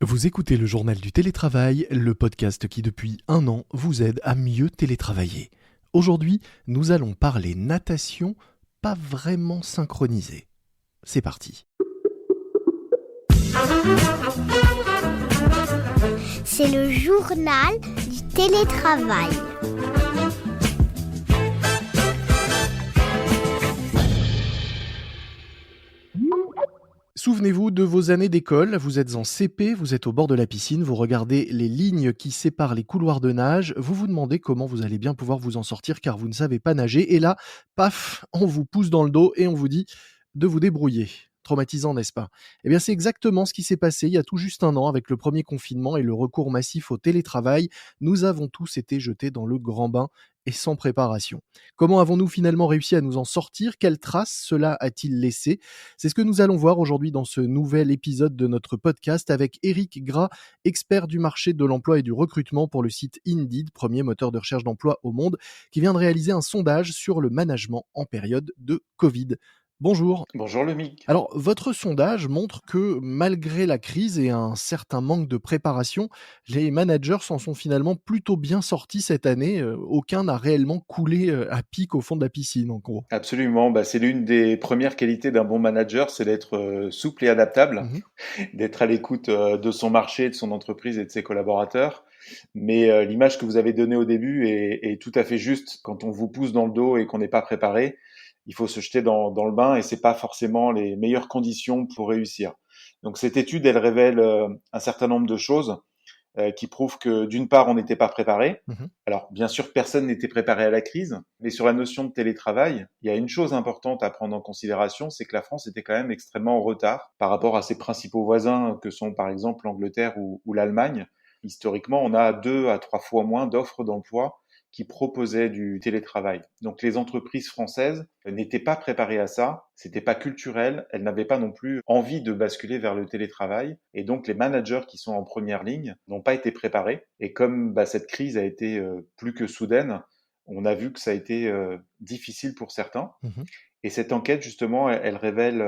Vous écoutez le journal du télétravail, le podcast qui depuis 1 an vous aide à mieux télétravailler. Aujourd'hui, nous allons parler natation pas vraiment synchronisée. C'est parti. C'est le journal du télétravail. Souvenez-vous de vos années d'école, vous êtes en CP, vous êtes au bord de la piscine, vous regardez les lignes qui séparent les couloirs de nage, vous vous demandez comment vous allez bien pouvoir vous en sortir car vous ne savez pas nager et là, paf, on vous pousse dans le dos et on vous dit de vous débrouiller. Traumatisant, n'est-ce pas? Eh bien, c'est exactement ce qui s'est passé il y a tout juste 1 an avec le premier confinement et le recours massif au télétravail. Nous avons tous été jetés dans le grand bain et sans préparation. Comment avons-nous finalement réussi à nous en sortir? Quelles traces cela a-t-il laissé? C'est ce que nous allons voir aujourd'hui dans ce nouvel épisode de notre podcast avec Éric Gras, expert du marché de l'emploi et du recrutement pour le site Indeed, premier moteur de recherche d'emploi au monde, qui vient de réaliser un sondage sur le management en période de Covid. Bonjour. Bonjour Lomique. Alors, votre sondage montre que malgré la crise et un certain manque de préparation, les managers s'en sont finalement plutôt bien sortis cette année. Aucun n'a réellement coulé à pic au fond de la piscine, en gros. Absolument, c'est l'une des premières qualités d'un bon manager, c'est d'être souple et adaptable, Mhm. d'être à l'écoute de son marché, de son entreprise et de ses collaborateurs. Mais l'image que vous avez donnée au début est tout à fait juste. Quand on vous pousse dans le dos et qu'on n'est pas préparé, il faut se jeter dans le bain et c'est pas forcément les meilleures conditions pour réussir. Donc cette étude, elle révèle un certain nombre de choses. Qui prouve que d'une part, on n'était pas préparé. Mhm. Alors, bien sûr, personne n'était préparé à la crise, mais sur la notion de télétravail, il y a une chose importante à prendre en considération, c'est que la France était quand même extrêmement en retard par rapport à ses principaux voisins que sont par exemple l'Angleterre ou l'Allemagne. Historiquement, on a 2 à 3 fois moins d'offres d'emploi qui proposaient du télétravail. Donc les entreprises françaises n'étaient pas préparées à ça, c'était pas culturel, elles n'avaient pas non plus envie de basculer vers le télétravail, et donc les managers qui sont en première ligne n'ont pas été préparés. Et comme cette crise a été plus que soudaine, on a vu que ça a été difficile pour certains. Mhm. Et cette enquête, justement, elle révèle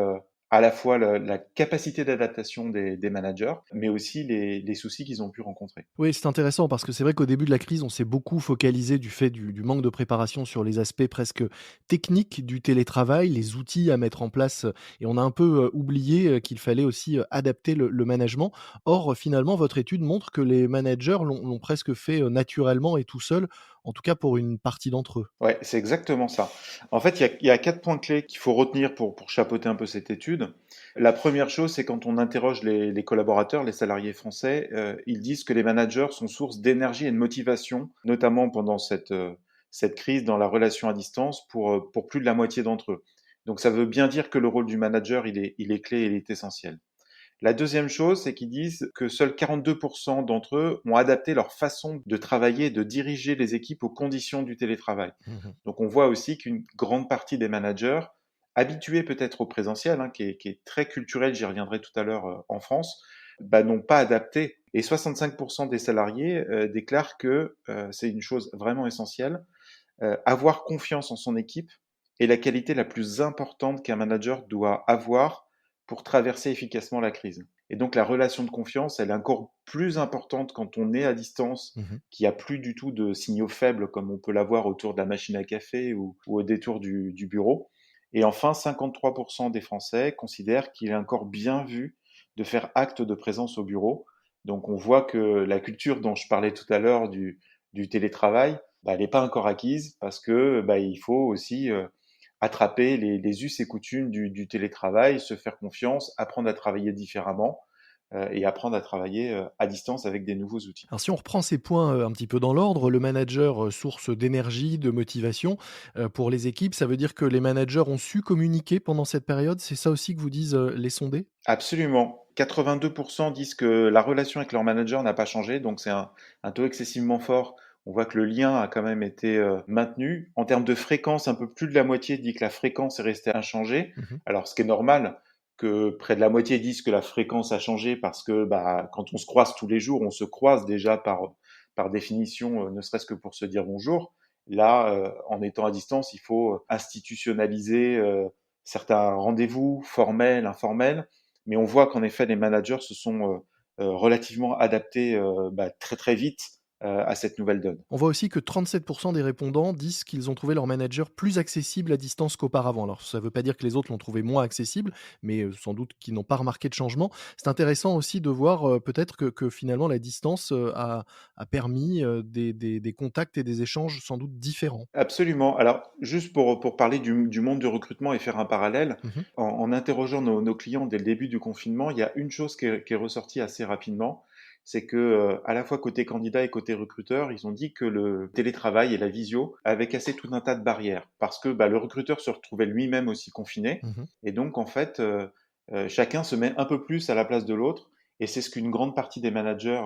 à la fois la capacité d'adaptation des managers, mais aussi les soucis qu'ils ont pu rencontrer. Oui, c'est intéressant parce que c'est vrai qu'au début de la crise, on s'est beaucoup focalisé du fait du manque de préparation sur les aspects presque techniques du télétravail, les outils à mettre en place, et on a un peu oublié qu'il fallait aussi adapter le management. Or, finalement, votre étude montre que les managers l'ont presque fait naturellement et tout seuls, en tout cas pour une partie d'entre eux. Ouais, c'est exactement ça. En fait, il y a 4 points clés qu'il faut retenir pour chapeauter un peu cette étude. La première chose, c'est quand on interroge les collaborateurs, les salariés français, ils disent que les managers sont source d'énergie et de motivation, notamment pendant cette crise dans la relation à distance pour plus de la moitié d'entre eux. Donc ça veut bien dire que le rôle du manager, il est clé et il est essentiel. La deuxième chose, c'est qu'ils disent que seuls 42% d'entre eux ont adapté leur façon de travailler et de diriger les équipes aux conditions du télétravail. Mhm. Donc on voit aussi qu'une grande partie des managers, habitués peut-être au présentiel, qui est très culturel, j'y reviendrai tout à l'heure en France, n'ont pas adapté. Et 65% des salariés déclarent que c'est une chose vraiment essentielle, avoir confiance en son équipe est la qualité la plus importante qu'un manager doit avoir pour traverser efficacement la crise. Et donc la relation de confiance, elle est encore plus importante quand on est à distance, Mhm. qu'il n'y a plus du tout de signaux faibles comme on peut l'avoir autour de la machine à café ou au détour du bureau. Et enfin, 53% des Français considèrent qu'il est encore bien vu de faire acte de présence au bureau. Donc on voit que la culture dont je parlais tout à l'heure du télétravail, elle n'est pas encore acquise parce que il faut aussi attraper les us et coutumes du télétravail, se faire confiance, apprendre à travailler différemment et apprendre à travailler à distance avec des nouveaux outils. Alors si on reprend ces points, un petit peu dans l'ordre, le manager, source d'énergie, de motivation, pour les équipes, ça veut dire que les managers ont su communiquer pendant cette période? C'est ça aussi que vous disent, les sondés? Absolument. 82% disent que la relation avec leur manager n'a pas changé, donc c'est un taux excessivement fort. On voit que le lien a quand même été maintenu. En termes de fréquence, un peu plus de la moitié dit que la fréquence est restée inchangée. Mmh. Alors, ce qui est normal, que près de la moitié disent que la fréquence a changé parce que quand on se croise tous les jours, on se croise déjà par définition, ne serait-ce que pour se dire bonjour. Là, en étant à distance, il faut institutionnaliser certains rendez-vous formels, informels, mais on voit qu'en effet, les managers se sont relativement adapté très très vite à cette nouvelle donne. On voit aussi que 37% des répondants disent qu'ils ont trouvé leur manager plus accessible à distance qu'auparavant. Alors, ça ne veut pas dire que les autres l'ont trouvé moins accessible, mais sans doute qu'ils n'ont pas remarqué de changement. C'est intéressant aussi de voir peut-être que finalement la distance a permis des contacts et des échanges sans doute différents. Absolument. Alors, juste pour parler du monde du recrutement et faire un parallèle, Mhm, en interrogeant nos clients dès le début du confinement, il y a une chose qui est ressortie assez rapidement, c'est que à la fois côté candidat et côté recruteur, ils ont dit que le télétravail et la visio avaient cassé tout un tas de barrières, parce que le recruteur se retrouvait lui-même aussi confiné, mhm. et donc en fait, chacun se met un peu plus à la place de l'autre, et c'est ce qu'une grande partie des managers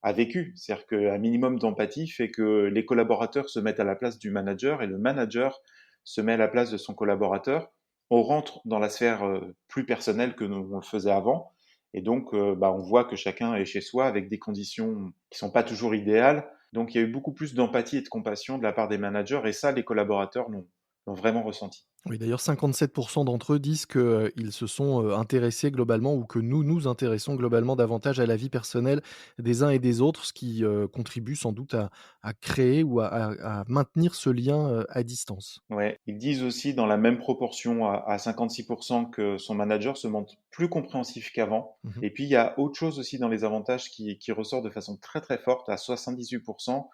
a vécu. C'est-à-dire qu'un minimum d'empathie fait que les collaborateurs se mettent à la place du manager et le manager se met à la place de son collaborateur. On rentre dans la sphère plus personnelle que nous on le faisait avant. Et donc, on voit que chacun est chez soi avec des conditions qui sont pas toujours idéales. Donc, il y a eu beaucoup plus d'empathie et de compassion de la part des managers. Et ça, les collaborateurs l'ont vraiment ressenti. Oui, d'ailleurs 57% d'entre eux disent qu'ils se sont, intéressés globalement ou que nous nous intéressons globalement davantage à la vie personnelle des uns et des autres, ce qui, contribue sans doute à créer ou à maintenir ce lien, à distance. Ouais, ils disent aussi dans la même proportion à 56% que son manager se montre plus compréhensif qu'avant. Mmh. Et puis il y a autre chose aussi dans les avantages qui ressort de façon très très forte à 78%,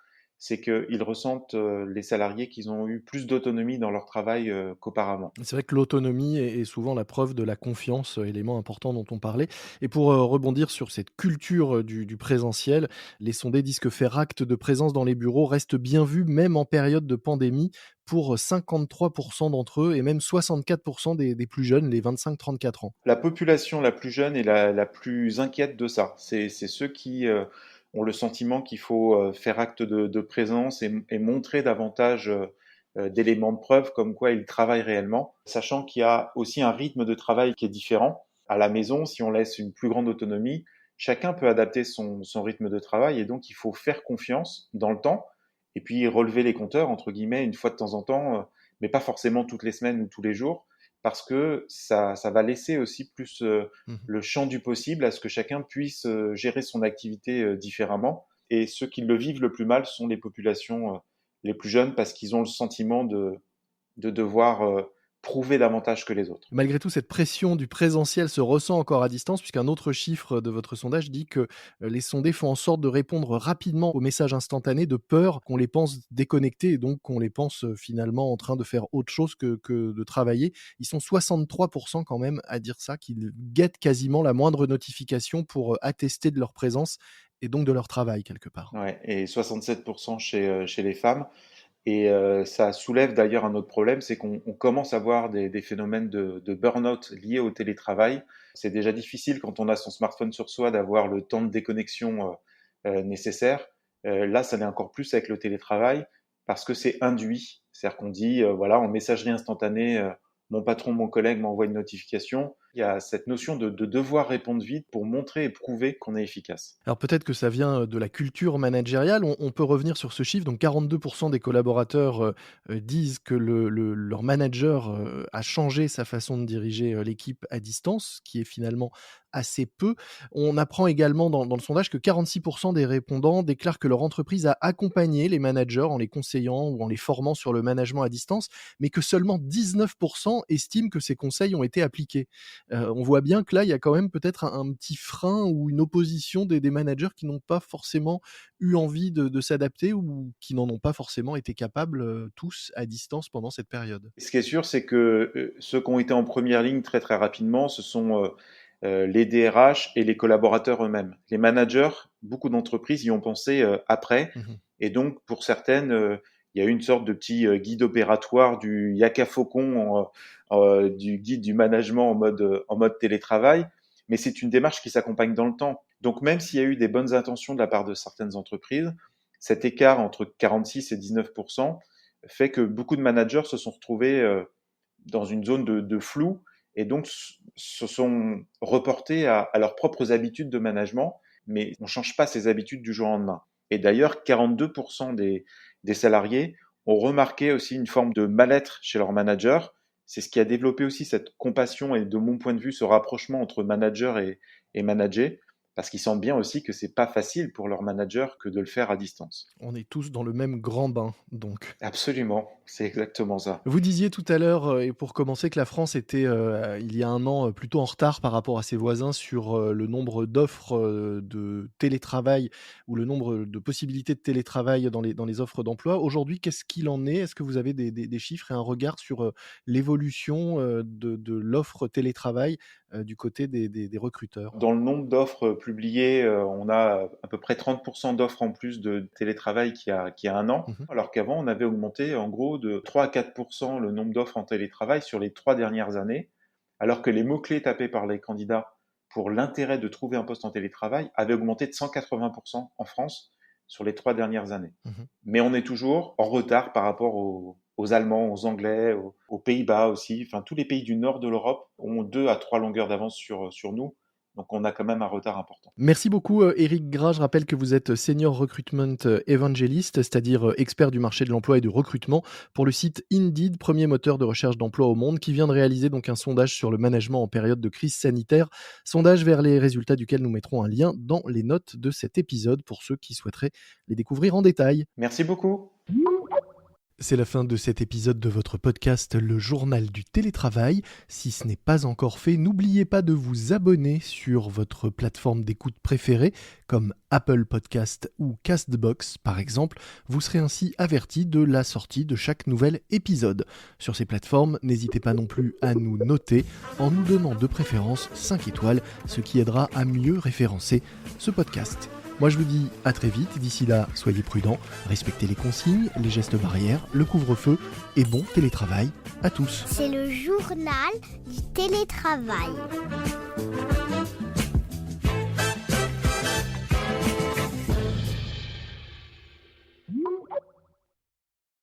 c'est qu'ils ressentent les salariés qu'ils ont eu plus d'autonomie dans leur travail qu'auparavant. C'est vrai que l'autonomie est souvent la preuve de la confiance, élément important dont on parlait. Et pour, rebondir sur cette culture, du présentiel, les sondés disent que faire acte de présence dans les bureaux reste bien vu, même en période de pandémie, pour 53% d'entre eux et même 64% des plus jeunes, les 25-34 ans. La population la plus jeune est la plus inquiète de ça. C'est ceux qui ont le sentiment qu'il faut faire acte de présence et montrer davantage d'éléments de preuve comme quoi ils travaillent réellement, sachant qu'il y a aussi un rythme de travail qui est différent. À la maison, si on laisse une plus grande autonomie, chacun peut adapter son rythme de travail et donc il faut faire confiance dans le temps et puis relever les compteurs, entre guillemets, une fois de temps en temps, mais pas forcément toutes les semaines ou tous les jours parce que ça va laisser aussi plus Mmh. le champ du possible à ce que chacun puisse gérer son activité différemment. Et ceux qui le vivent le plus mal sont les populations les plus jeunes parce qu'ils ont le sentiment de devoir prouver davantage que les autres. Malgré tout, cette pression du présentiel se ressent encore à distance, puisqu'un autre chiffre de votre sondage dit que les sondés font en sorte de répondre rapidement aux messages instantanés de peur qu'on les pense déconnectés et donc qu'on les pense finalement en train de faire autre chose que de travailler. Ils sont 63% quand même à dire ça, qu'ils guettent quasiment la moindre notification pour attester de leur présence et donc de leur travail quelque part. Ouais, et 67% chez les femmes. Et ça soulève d'ailleurs un autre problème, c'est qu'on commence à voir des phénomènes de burn-out liés au télétravail. C'est déjà difficile quand on a son smartphone sur soi d'avoir le temps de déconnexion nécessaire. Là, ça l'est encore plus avec le télétravail parce que c'est induit. C'est-à-dire qu'on dit, voilà, en messagerie instantanée, mon patron, mon collègue m'envoie une notification. Il y a cette notion de devoir répondre vite pour montrer et prouver qu'on est efficace. Alors peut-être que ça vient, de la culture managériale. On peut revenir sur ce chiffre. Donc 42% des collaborateurs, disent que leur manager, a changé sa façon de diriger, l'équipe à distance, ce qui est finalement assez peu. On apprend également dans le sondage que 46% des répondants déclarent que leur entreprise a accompagné les managers en les conseillant ou en les formant sur le management à distance, mais que seulement 19% estiment que ces conseils ont été appliqués. On voit bien que là, il y a quand même peut-être un petit frein ou une opposition des managers qui n'ont pas forcément eu envie de s'adapter ou qui n'en ont pas forcément été capables, tous à distance pendant cette période. Ce qui est sûr, c'est que ceux qui ont été en première ligne très très rapidement, ce sont les DRH et les collaborateurs eux-mêmes. Les managers, beaucoup d'entreprises y ont pensé après, Mmh. et donc pour certaines, il y a eu une sorte de petit guide opératoire du Yaka Faucon, du guide du management en mode télétravail, mais c'est une démarche qui s'accompagne dans le temps. Donc même s'il y a eu des bonnes intentions de la part de certaines entreprises, cet écart entre 46 et 19% fait que beaucoup de managers se sont retrouvés dans une zone de flou et donc se sont reportés à leurs propres habitudes de management, mais on ne change pas ses habitudes du jour au lendemain. Et d'ailleurs, 42% des salariés ont remarqué aussi une forme de mal-être chez leur manager. C'est ce qui a développé aussi cette compassion et, de mon point de vue, ce rapprochement entre manager et manager. parce qu'ils sentent bien aussi que c'est pas facile pour leur manager que de le faire à distance. On est tous dans le même grand bain, donc. Absolument, c'est exactement ça. Vous disiez tout à l'heure, et pour commencer, que la France était, il y a un an, plutôt en retard par rapport à ses voisins sur, le nombre d'offres, de télétravail ou le nombre de possibilités de télétravail dans les offres d'emploi. Aujourd'hui, qu'est-ce qu'il en est? Est-ce que vous avez des chiffres et un regard sur, l'évolution, de l'offre télétravail, du côté des recruteurs? Dans le nombre d'offres publiées, on a à peu près 30% d'offres en plus de télétravail qu'il y a un an, Mmh. alors qu'avant, on avait augmenté en gros de 3 à 4% le nombre d'offres en télétravail sur les 3 dernières années, alors que les mots-clés tapés par les candidats pour l'intérêt de trouver un poste en télétravail avaient augmenté de 180% en France sur les 3 dernières années. Mmh. Mais on est toujours en retard par rapport aux Allemands, aux Anglais, aux Pays-Bas aussi. Enfin, tous les pays du nord de l'Europe ont 2 à 3 longueurs d'avance sur nous. Donc on a quand même un retard important. Merci beaucoup, Éric Gras. Je rappelle que vous êtes Senior Recruitment Evangelist, c'est-à-dire, expert du marché de l'emploi et du recrutement pour le site Indeed, premier moteur de recherche d'emploi au monde, qui vient de réaliser donc un sondage sur le management en période de crise sanitaire. Sondage vers les résultats duquel nous mettrons un lien dans les notes de cet épisode pour ceux qui souhaiteraient les découvrir en détail. Merci beaucoup. C'est la fin de cet épisode de votre podcast Le Journal du Télétravail. Si ce n'est pas encore fait, n'oubliez pas de vous abonner sur votre plateforme d'écoute préférée, comme Apple Podcast ou Castbox par exemple. Vous serez ainsi averti de la sortie de chaque nouvel épisode. Sur ces plateformes, n'hésitez pas non plus à nous noter en nous donnant de préférence 5 étoiles, ce qui aidera à mieux référencer ce podcast. Moi je vous dis à très vite, d'ici là soyez prudents, respectez les consignes, les gestes barrières, le couvre-feu et bon télétravail à tous. C'est le journal du télétravail.